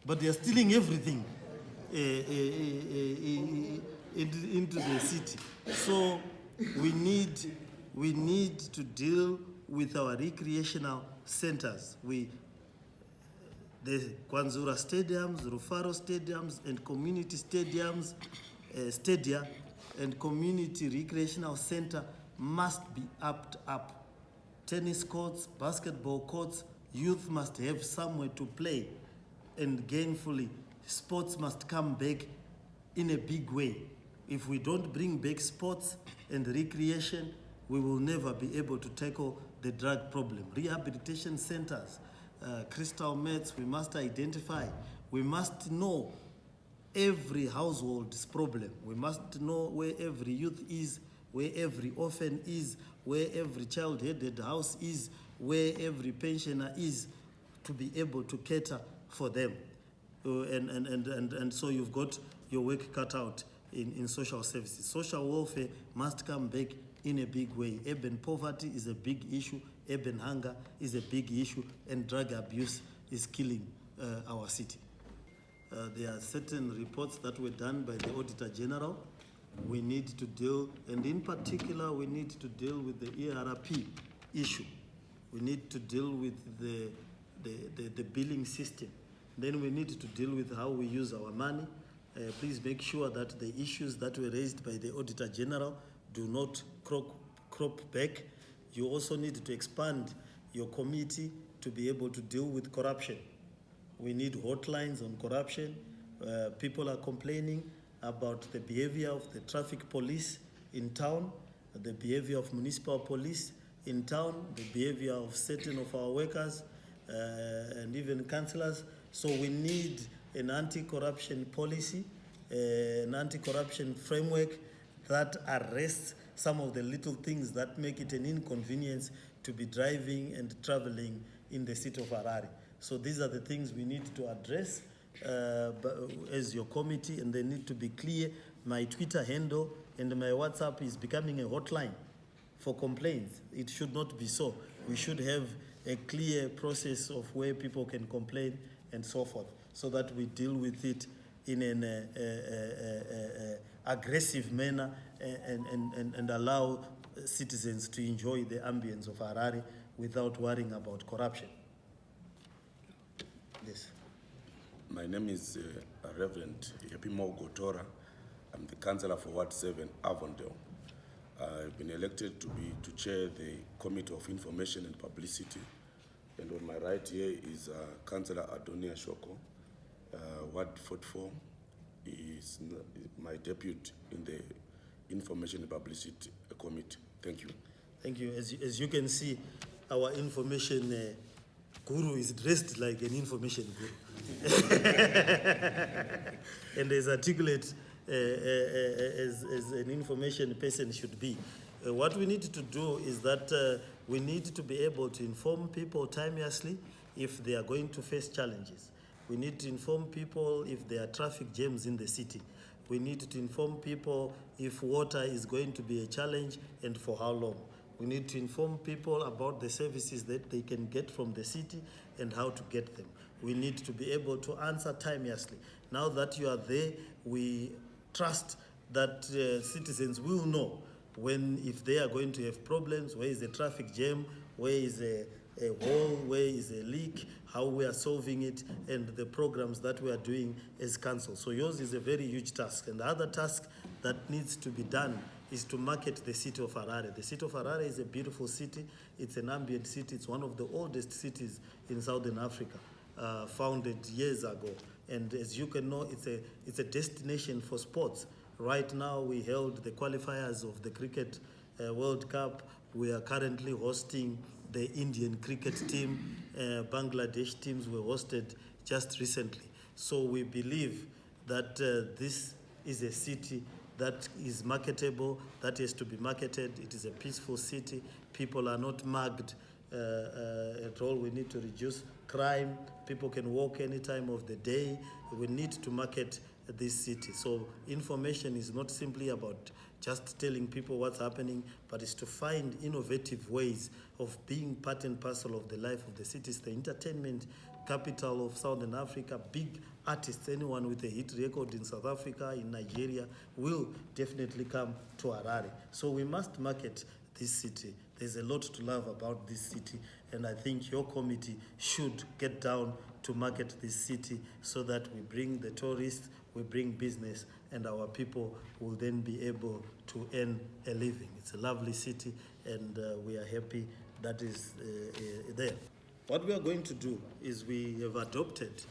but they are stealing everything into the city. So we need to deal with our recreational centers. The Kwanzura stadiums, Rufaro stadiums, and community stadiums, stadia, and community recreational center must be upped up. Tennis courts, basketball courts, youth must have somewhere to play, and gainfully, sports must come back in a big way. If we don't bring back sports and recreation, we will never be able to tackle the drug problem. Rehabilitation centers, crystal meths, we must identify. We must know every household's problem. We must know where every youth is, where every orphan is, where every child-headed house is, where every pensioner is, to be able to cater for them. And so you've got your work cut out in social services. Social welfare must come back in a big way. Urban poverty is a big issue, urban hunger is a big issue, and drug abuse is killing our city. There are certain reports that were done by the Auditor General. We need to deal, and in particular, we need to deal with the ERP issue. We need to deal with the billing system. Then we need to deal with how we use our money. Please make sure that the issues that were raised by the Auditor General do not crop back. You also need to expand your committee to be able to deal with corruption. We need hotlines on corruption. People are complaining about the behavior of the traffic police in town, the behavior of municipal police in town, the behavior of certain of our workers, and even councillors. So we need an anti-corruption policy, an anti-corruption framework that arrests some of the little things that make it an inconvenience to be driving and traveling in the city of Harare. So these are the things we need to address as your committee, and they need to be clear. My Twitter handle and my WhatsApp is becoming a hotline for complaints. It should not be so. We should have a clear process of where people can complain and so forth, so that we deal with it in an aggressive manner and allow citizens to enjoy the ambience of Harare without worrying about corruption. Yes. My name is Reverend Yepimo Gotora. I'm the councillor for Ward 7, Avondale. I've been elected to chair the Committee of Information and Publicity. And on my right here is Councillor Adonia Shoko. Ward 44 is my deputy in the Information and Publicity Committee. Thank you. Thank you. As you can see, our information guru is dressed like an information guru. And as articulate as an information person should be. What we need to do is that we need to be able to inform people timeously if they are going to face challenges. We need to inform people if there are traffic jams in the city. We need to inform people if water is going to be a challenge and for how long. We need to inform people about the services that they can get from the city and how to get them. We need to be able to answer timeously. Now that you are there, we trust that citizens will know if they are going to have problems, where is the traffic jam, where is a hole, where is a leak, how we are solving it, and the programs that we are doing as council. So yours is a very huge task. And the other task that needs to be done is to market the city of Harare. The city of Harare is a beautiful city. It's an ambient city. It's one of the oldest cities in Southern Africa, founded years ago. And as you can know, it's a destination for sports. Right now, we held the qualifiers of the Cricket World Cup. We are currently hosting the Indian cricket team. Bangladesh teams were hosted just recently. So we believe that this is a city that is marketable, that has to be marketed. It is a peaceful city. People are not mugged at all. We need to reduce crime. People can walk any time of the day. We need to market this city. So information is not simply about just telling people what's happening, but it's to find innovative ways of being part and parcel of the life of the city. It's the entertainment capital of Southern Africa, big artists, anyone with a hit record in South Africa, in Nigeria, will definitely come to Harare. So we must market this city. There's a lot to love about this city, and I think your committee should get down to market this city so that we bring the tourists, we bring business, and our people will then be able to earn a living. It's a lovely city, and we are happy that is there. What we are going to do is we have adopted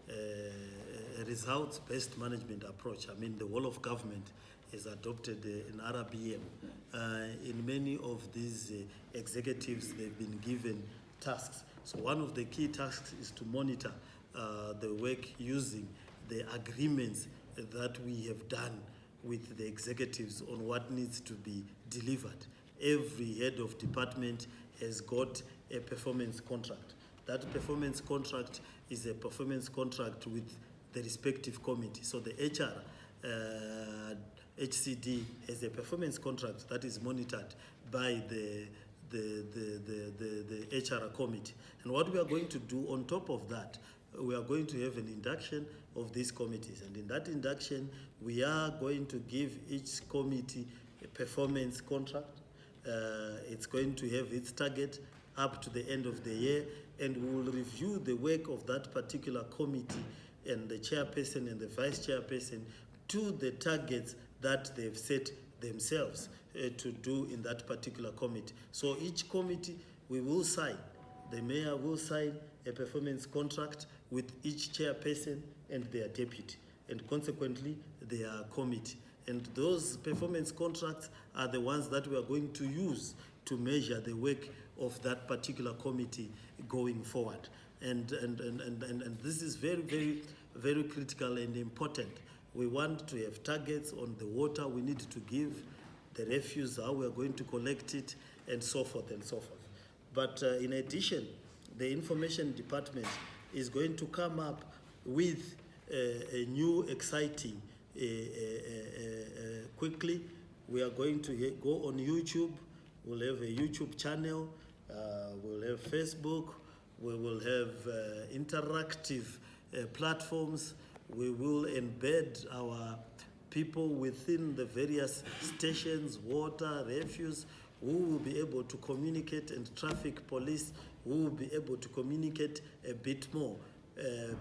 a results-based management approach. I mean, the whole of government has adopted an RBM. In many of these executives, they've been given tasks. So one of the key tasks is to monitor the work using the agreements that we have done with the executives on what needs to be delivered. Every head of department has got a performance contract. That performance contract is a performance contract with the respective committee. So the HR HCD has a performance contract that is monitored by the HR committee. And what we are going to do on top of that, we are going to have an induction of these committees. And in that induction, we are going to give each committee a performance contract. It's going to have its target up to the end of the year, and we will review the work of that particular committee and the chairperson and the vice chairperson to the targets that they've set themselves to do in that particular committee. So each committee, we will sign, the mayor will sign a performance contract with each chairperson and their deputy, and consequently their committee. And those performance contracts are the ones that we are going to use to measure the work of that particular committee going forward. And this is very, very, very critical and important. We want to have targets on the water we need to give, the refuse, how we are going to collect it, and so forth and so forth. But in addition, the information department is going to come up with a new exciting, quickly, we are going to go on YouTube. We'll have a YouTube channel, we'll have Facebook, we will have interactive platforms. We will embed our people within the various stations, water, refuse, who will be able to communicate, and traffic police who will be able to communicate a bit more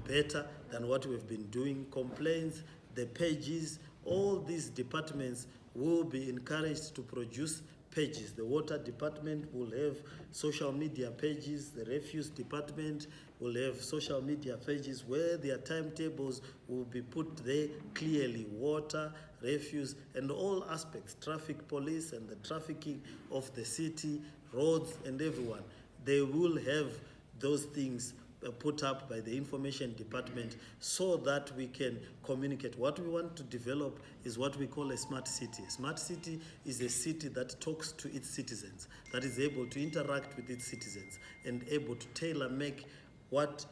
better than what we've been doing. Complaints, the pages, all these departments will be encouraged to produce pages. The water department will have social media pages, the refuse department will have social media pages where their timetables will be put there clearly, water, refuse, and all aspects, traffic police and the trafficking of the city, roads, and everyone. They will have those things put up by the information department so that we can communicate. What we want to develop is what we call a smart city. A smart city is a city that talks to its citizens, that is able to interact with its citizens and able to tailor-make what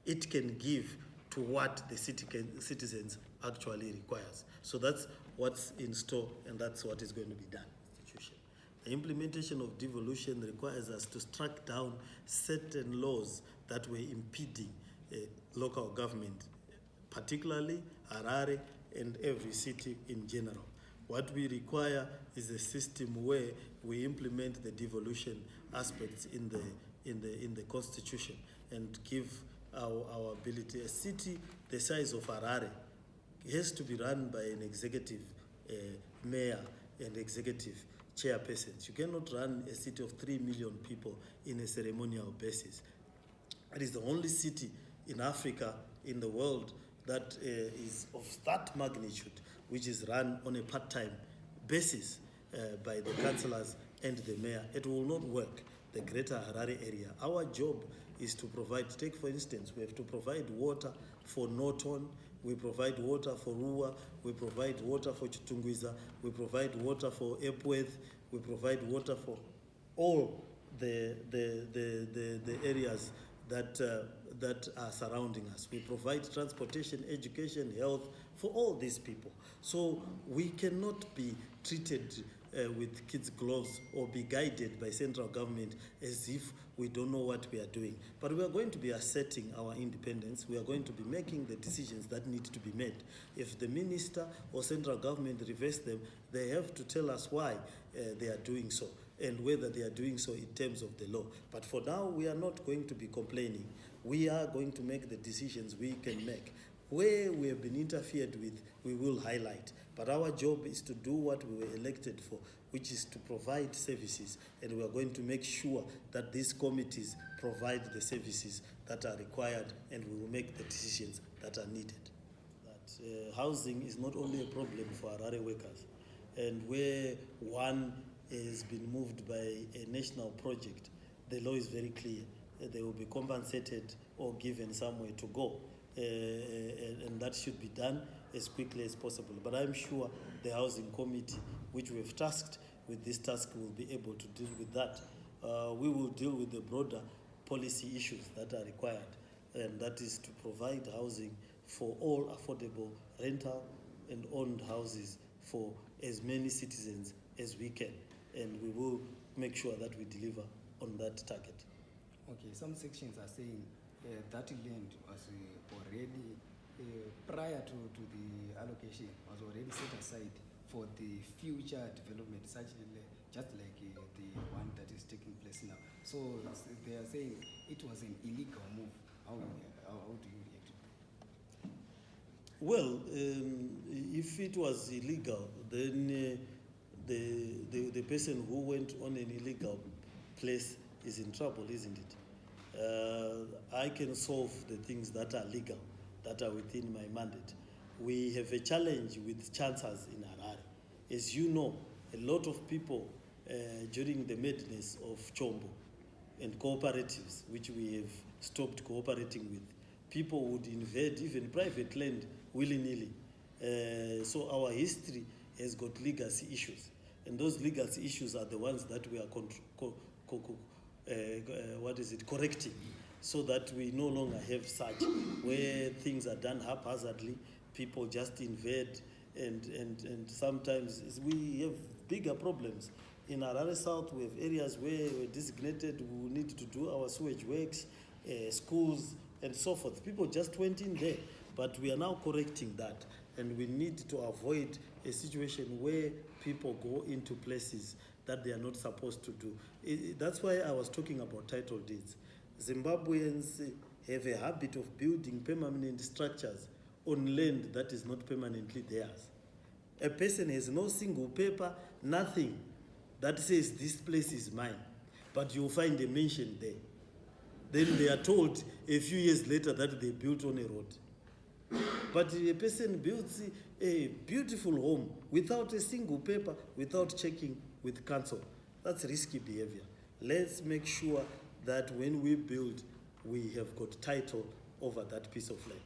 it can give to what the citizens actually requires. So that's what's in store, and that's what is going to be done. The implementation of devolution requires us to strike down certain laws that were impeding local government, particularly Harare and every city in general. What we require is a system where we implement the devolution aspects in the constitution and give our ability. A city the size of Harare has to be run by an executive mayor and executive chairpersons. You cannot run a city of 3 million people in a ceremonial basis. It is the only city in Africa, in the world, that is of that magnitude, which is run on a part-time basis by the councillors and the mayor. It will not work, the greater Harare area. Our job is to provide, take for instance, we have to provide water for Norton, we provide water for Rua, we provide water for Chitungwiza, we provide water for Epworth, we provide water for all the areas that are surrounding us. We provide transportation, education, health for all these people. So we cannot be treated with kids' gloves or be guided by central government as if we don't know what we are doing. But we are going to be asserting our independence. We are going to be making the decisions that need to be made. If the minister or central government reverse them, they have to tell us why they are doing so and whether they are doing so in terms of the law. But for now, we are not going to be complaining. We are going to make the decisions we can make. Where we have been interfered with, we will highlight. But our job is to do what we were elected for, which is to provide services. And we are going to make sure that these committees provide the services that are required, and we will make the decisions that are needed. That housing is not only a problem for Harare workers, and where one has been moved by a national project, the law is very clear. They will be compensated or given somewhere to go. And that should be done as quickly as possible. But I'm sure the Housing Committee, which we have tasked with this task, will be able to deal with that. We will deal with the broader policy issues that are required, and that is to provide housing for all affordable rental and owned houses for as many citizens as we can. And we will make sure that we deliver on that target. Okay, some sections are saying that land was already, prior to the allocation, was already set aside for the future development, such just like the one that is taking place now. So they are saying it was an illegal move. How do you react to that? Well, if it was illegal, then the person who went on an illegal place is in trouble, isn't it? I can solve the things that are legal, that are within my mandate. We have a challenge with chancers in Harare. As you know, a lot of people during the madness of Chombo and cooperatives, which we have stopped cooperating with, people would invade even private land willy-nilly. So our history has got legacy issues. And those legacy issues are the ones that we are correcting, so that we no longer have such, where things are done haphazardly, people just invade, and sometimes we have bigger problems. In Harare South, we have areas where we're designated, we need to do our sewage works, schools, and so forth. People just went in there, but we are now correcting that, and we need to avoid a situation where people go into places that they are not supposed to do. That's why I was talking about title deeds. Zimbabweans have a habit of building permanent structures on land that is not permanently theirs. A person has no single paper, nothing that says this place is mine, but you'll find a mention there. Then they are told a few years later that they built on a road. But a person builds a beautiful home without a single paper, without checking with council. That's risky behavior. Let's make sure that when we build, we have got title over that piece of land.